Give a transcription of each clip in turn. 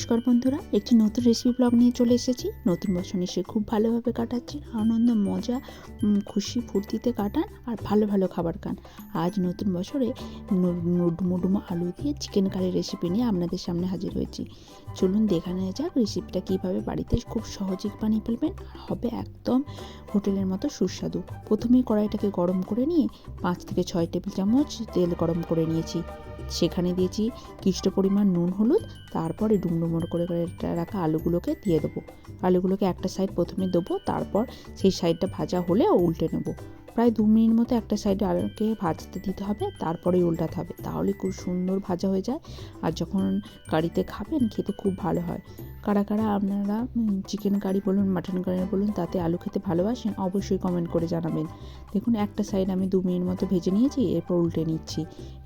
নমস্কার বন্ধুরা, একটি নতুন রেসিপি ব্লগ নিয়ে চলে এসেছি। নতুন বছর নিশ্চয়ই খুব ভালোভাবে কাটাচ্ছেন, আনন্দ মজা খুশি ফুর্তিতে কাটান আর ভালো ভালো খাবার খান। আজ নতুন বছরে ডুমো আলু দিয়ে চিকেন কারি রেসিপি নিয়ে আপনাদের সামনে হাজির হয়েছি। চলুন দেখে নেওয়া যাক রেসিপিটা কীভাবে বাড়িতে খুব সহজেই বানিয়ে ফেলবেন আর হবে একদম হোটেলের মতো সুস্বাদু। প্রথমেই কড়াইটাকে গরম করে নিয়ে 5 থেকে 6 টেবিল চামচ তেল গরম করে নিয়েছি। সেখানে দিয়েছি কিছুটা পরিমাণ নুন হলুদ, তারপরে ডুমডুমো করে রাখা আলুগুলোকে দিয়ে দেবো। আলুগুলোকে একটা সাইড প্রথমে দেবো, তারপর সেই সাইডটা ভাজা হলে উল্টে নেব। প্রায় 2 মিনিট মতো একটা সাইডে আলুকে ভাজতে দিতে হবে, তারপরেই উল্টাতে হবে, তাহলে খুব সুন্দর ভাজা হয়ে যায়। আর যখন কারিতে খাবেন খেতে খুব ভালো হয়। কারা কারা আপনারা চিকেন কারি বলুন মাটন কারি বলুন তাতে আলু খেতে ভালোবাসেন অবশ্যই কমেন্ট করে জানাবেন। দেখুন একটা সাইড আমি 2 মিনিট মতো ভেজে নিয়েছি, এরপর উল্টে নিচ্ছি।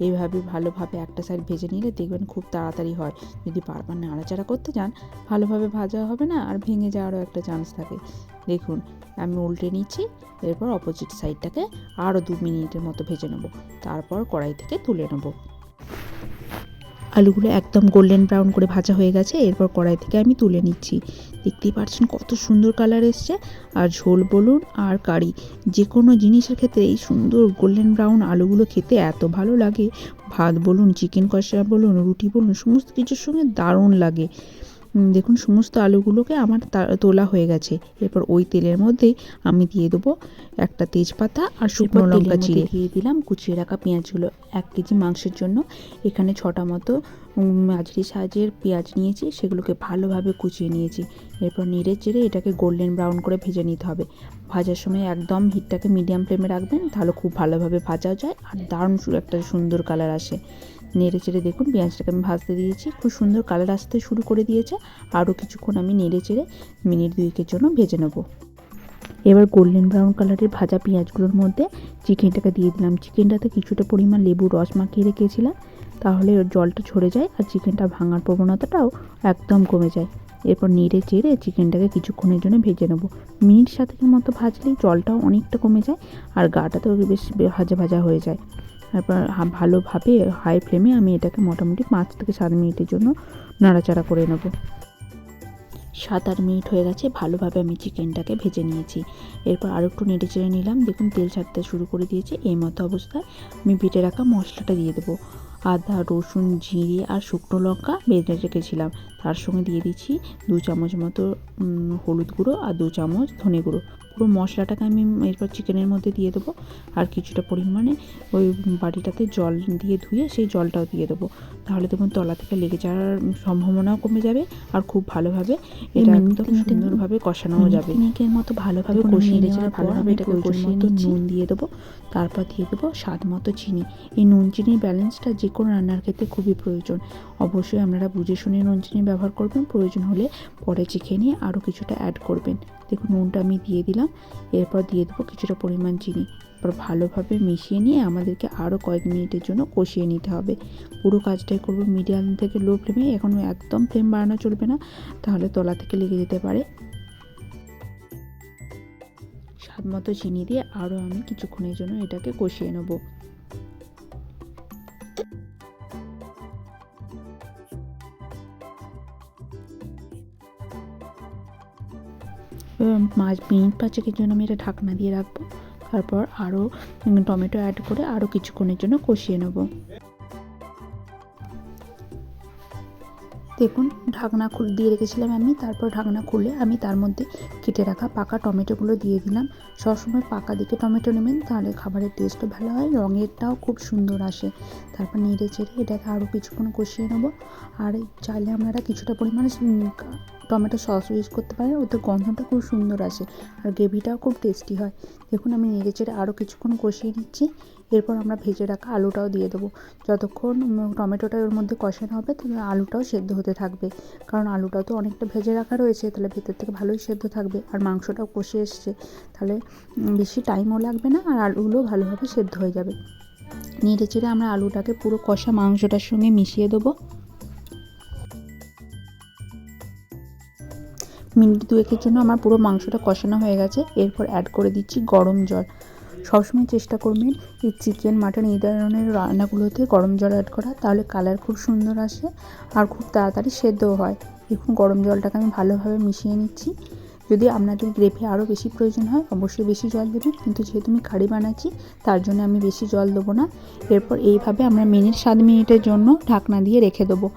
এইভাবে ভালোভাবে একটা সাইড ভেজে নিলে দেখবেন খুব তাড়াতাড়ি হয়। যদি বারবার নাড়াচাড়া করতে যান ভালোভাবে ভাজা হবে না আর ভেঙে যাওয়ারও একটা চান্স থাকে। দেখুন আমি উল্টে নিচ্ছি, এরপর অপোজিট সাইডটাকে আরও 2 মিনিটের মতো ভেজে নেব, তারপর কড়াই থেকে তুলে নেব। আলুগুলো একদম গোল্ডেন ব্রাউন করে ভাজা হয়ে গেছে, এরপর কড়াই থেকে আমি তুলে নিচ্ছি। দেখতেই পাচ্ছেন কত সুন্দর কালার এসছে। আর ঝোল বলুন আর কারি যে কোনো জিনিসের ক্ষেত্রে এই সুন্দর গোল্ডেন ব্রাউন আলুগুলো খেতে এত ভালো লাগে। ভাত বলুন, চিকেন কষা বলুন, রুটি বলুন, সমস্ত কিছুর সঙ্গে দারুণ লাগে। দেখুন সমস্ত আলুগুলোকে আমার তোলা হয়ে গেছে। এরপর ওই তেলের মধ্যেই আমি দিয়ে দেবো একটা তেজপাতা আর শুকনো লঙ্কা চিড়ে দিয়ে দিলাম কুচিয়ে রাখা পেঁয়াজগুলো। 1 কেজি মাংসের জন্য এখানে 6টা মতো মাঝারি সাইজের পেঁয়াজ নিয়েছি, সেগুলোকে ভালোভাবে কুচিয়ে নিয়েছি। এরপর নেড়ে চেড়ে এটাকে গোল্ডেন ব্রাউন করে ভেজে নিতে হবে। ভাজার সময় একদম হিটটাকে মিডিয়াম ফ্লেমে রাখবেন, তাহলে খুব ভালোভাবে ভাজা যায় আর দারুণ একটা সুন্দর কালার আসে। নেড়ে চেড়ে দেখুন পেঁয়াজটাকে আমি ভাজতে দিয়েছি, খুব সুন্দর কালার আসতে শুরু করে দিয়েছে। আরও কিছুক্ষণ আমি নেড়ে চেড়ে মিনিট 2 জন্য ভেজে নেব। এবার গোল্ডেন ব্রাউন কালারের ভাজা পেঁয়াজগুলোর মধ্যে চিকেনটাকে দিয়ে দিলাম। চিকেনটাতে কিছুটা পরিমাণ লেবুর রস মাখিয়ে রেখেছিলাম, তাহলে জলটা ঝরে যায় আর চিকেনটা ভাঙার প্রবণতাটাও একদম কমে যায়। এরপর নেড়ে চেড়ে চিকেনটাকে কিছুক্ষণের জন্য ভেজে নেব। মিনিট 7 মতো ভাজলেই জলটাও অনেকটা কমে যায় আর গাটাতেও বেশ ভাজা ভাজা হয়ে যায়। তারপর ভালোভাবে হাই ফ্লেমে আমি এটাকে মোটামুটি 5 থেকে 7 মিনিটের জন্য নাড়াচাড়া করে নেব। 7-8 মিনিট হয়ে গেছে, ভালোভাবে আমি চিকেনটাকে ভেজে নিয়েছি। এরপর আরও একটু নেড়ে চেড়ে নিলাম। দেখুন তেল ছাড়তে শুরু করে দিয়েছে। এই মতো অবস্থায় আমি বেটে রাখা মশলাটা দিয়ে দেবো। আদা, রসুন, জিরে আর শুকনো লঙ্কা বেটে রেখেছিলাম, তার সঙ্গে দিয়ে দিচ্ছি 2 চামচ মতো হলুদ গুঁড়ো আর 2 চামচ ধনে গুঁড়ো। পুরো মশলাটাকে আমি এরপর চিকেনের মধ্যে দিয়ে দেবো আর কিছুটা পরিমাণে ওই বাটিটাতে জল দিয়ে ধুয়ে সেই জলটাও দিয়ে দেবো। তাহলে দেখুন তলা থেকে লেগে যাওয়ার সম্ভাবনাও কমে যাবে আর খুব ভালোভাবে এটা একদম সুন্দরভাবে কষানোও যাবে। মিনিটের মতো ভালোভাবে কষিয়ে নেওয়ার ভালোভাবে এটাকে কষিয়ে নুন দিয়ে দেবো, তারপর দিয়ে দেবো স্বাদ মতো চিনি। এই নুন চিনির ব্যালেন্সটা যে কোনো রান্নার ক্ষেত্রে খুবই প্রয়োজন। অবশ্যই আপনারা বুঝে শুনে নুন চিনি ব্যবহার করবেন, প্রয়োজন হলে পরে চেখে নিয়ে আরও কিছুটা অ্যাড করবেন। দেখুন নুনটা আমি দিয়ে দিলাম, এরপর দিয়ে দেবো কিছুটা পরিমাণ চিনি। এরপর ভালোভাবে মিশিয়ে নিয়ে আমাদেরকে আরও কয়েক মিনিটের জন্য কষিয়ে নিতে হবে। পুরো কাজটাই করবো মিডিয়াম থেকে লো ফ্লেমে, এখন একদম ফ্লেম বাড়ানো চলবে না, তাহলে তলা থেকে লেগে যেতে পারে। স্বাদ মতো চিনি দিয়ে আরও আমি কিছুক্ষণের জন্য এটাকে কষিয়ে নেব। মিনিট 5-এর জন্য আমি এটা ঢাকনা দিয়ে রাখবো, তারপর আরও টমেটো অ্যাড করে আরও কিছুক্ষণের জন্য কষিয়ে নেব। দেখুন ঢাকনা দিয়ে রেখেছিলাম আমি, তারপর ঢাকনা খুলে আমি তার মধ্যে কেটে রাখা পাকা টমেটোগুলো দিয়ে দিলাম। সবসময় পাকা দিকে টমেটো নেবেন, তাহলে খাবারের টেস্টও ভালো হয়, রঙেরটাও খুব সুন্দর আসে। তারপর নেড়ে চেড়ে এটাকে আরও কিছুক্ষণ কষিয়ে নেব। আর চাইলে আপনারা কিছুটা পরিমাণে টমেটো সস ইউজ করতে পারেন, ওতে গন্ধটা খুব সুন্দর আসে আর গ্রেভিটাও খুব টেস্টি হয়। দেখুন আমি নেড়ে চেড়ে আরও কিছুক্ষণ কষিয়ে নিচ্ছি। এরপর আমরা ভেজে রাখা আলুটাও দিয়ে দেবো। যতক্ষণ টমেটোটা ওর মধ্যে কষানো হবে তাহলে আলুটাও সেদ্ধ হতে থাকবে, কারণ আলুটাও তো অনেকটা ভেজে রাখা রয়েছে, তাহলে ভেতর থেকে ভালোই সেদ্ধ থাকবে আর মাংসটাও কষে এসছে, তাহলে বেশি টাইমও লাগবে না আর আলুগুলো ভালোভাবে সেদ্ধ হয়ে যাবে। নেড়ে চেড়ে আমরা আলুটাকে পুরো কষা মাংসটার সঙ্গে মিশিয়ে দেবো। মিনিট 2-এর জন্য আমার পুরো মাংসটা কষানো হয়ে গেছে। এরপর অ্যাড করে দিচ্ছি গরম জল। সবসময় চেষ্টা করবেন এই চিকেন মাটন এই ধরনের রান্নাগুলোতে গরম জল অ্যাড করা, তাহলে কালার খুব সুন্দর আসে আর খুব তাড়াতাড়ি সেদ্ধও হয়। দেখুন গরম জলটাকে আমি ভালোভাবে মিশিয়ে নিচ্ছি। যদি আপনাদের গ্রেভি আরও বেশি প্রয়োজন হয় অবশ্যই বেশি জল দেবেন, কিন্তু যেহেতু আমি কারি বানাচ্ছি তার জন্য আমি বেশি জল দেবো না। এরপর এইভাবে আমরা 7 মিনিটের জন্য ঢাকনা দিয়ে রেখে দেবো।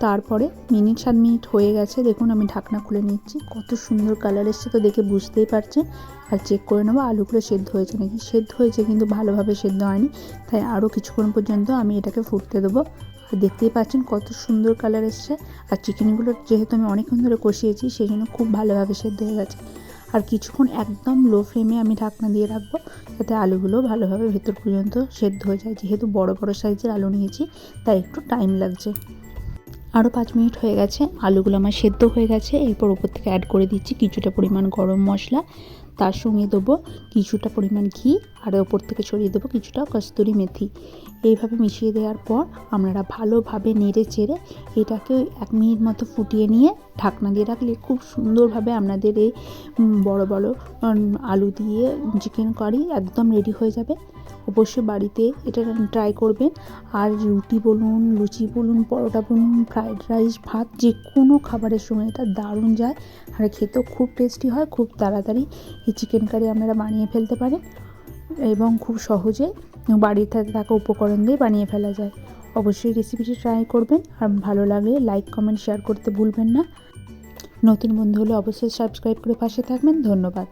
তারপরে 7 মিনিট হয়ে গেছে, দেখুন আমি ঢাকনা খুলে নিচ্ছি। কত সুন্দর কালার এসছে, তো দেখে বুঝতেই পারছেন। আর চেক করে নেবো আলুগুলো সেদ্ধ হয়েছে নাকি। সেদ্ধ হয়েছে কিন্তু ভালোভাবে সেদ্ধ হয়নি, তাই আরও কিছুক্ষণ পর্যন্ত আমি এটাকে ফুটতে দেবো। আর দেখতেই পাচ্ছেন কত সুন্দর কালার এসছে। আর চিকেনগুলো যেহেতু আমি অনেকক্ষণ ধরে কষিয়েছি সেই জন্য খুব ভালোভাবে সেদ্ধ হয়ে গেছে। আর কিছুক্ষণ একদম লো ফ্লেমে আমি ঢাকনা দিয়ে রাখবো, যাতে আলুগুলো ভালোভাবে ভেতর পর্যন্ত সেদ্ধ হয়ে যায়। যেহেতু বড় বড় সাইজের আলু নিয়েছি তাই একটু টাইম লাগছে। আরও 5 মিনিট হয়ে গেছে, আলুগুলো আমার সেদ্ধ হয়ে গেছে। এরপর ওপর থেকে অ্যাড করে দিচ্ছি কিছুটা পরিমাণ গরম মশলা, তার সঙ্গে দেবো কিছুটা পরিমাণ ঘি, আর ওপর থেকে ছড়িয়ে দেবো কিছুটা কস্তুরি মেথি। এইভাবে মিশিয়ে দেওয়ার পর আপনারা ভালোভাবে নেড়ে চেড়ে এটাকে 1 মিনিট মতো ফুটিয়ে নিয়ে ঢাকনা দিয়ে রাখলে খুব সুন্দরভাবে আপনাদের এই বড় বড় আলু দিয়ে চিকেন কারি একদম রেডি হয়ে যাবে। অবশ্যই বাড়িতে এটা ট্রাই করবেন। আর রুটি বলুন, লুচি বলুন, পরোটা বলুন, ফ্রাইড রাইস, ভাত, যে কোনো খাবারের সঙ্গে এটা দারুণ যায়। আর খেতেও খুব টেস্টি হয়। খুব তাড়াতাড়ি এই চিকেন কারি আপনারা বানিয়ে ফেলতে পারেন এবং খুব সহজে বাড়িতে থাকা উপকরণ দিয়ে বানিয়ে ফেলা যায়। অবশ্যই রেসিপিটি ট্রাই করবেন। আর ভালো লাগলে লাইক, কমেন্ট, শেয়ার করতে ভুলবেন না। নতুন বন্ধু হলে অবশ্যই সাবস্ক্রাইব করে পাশে থাকবেন। ধন্যবাদ।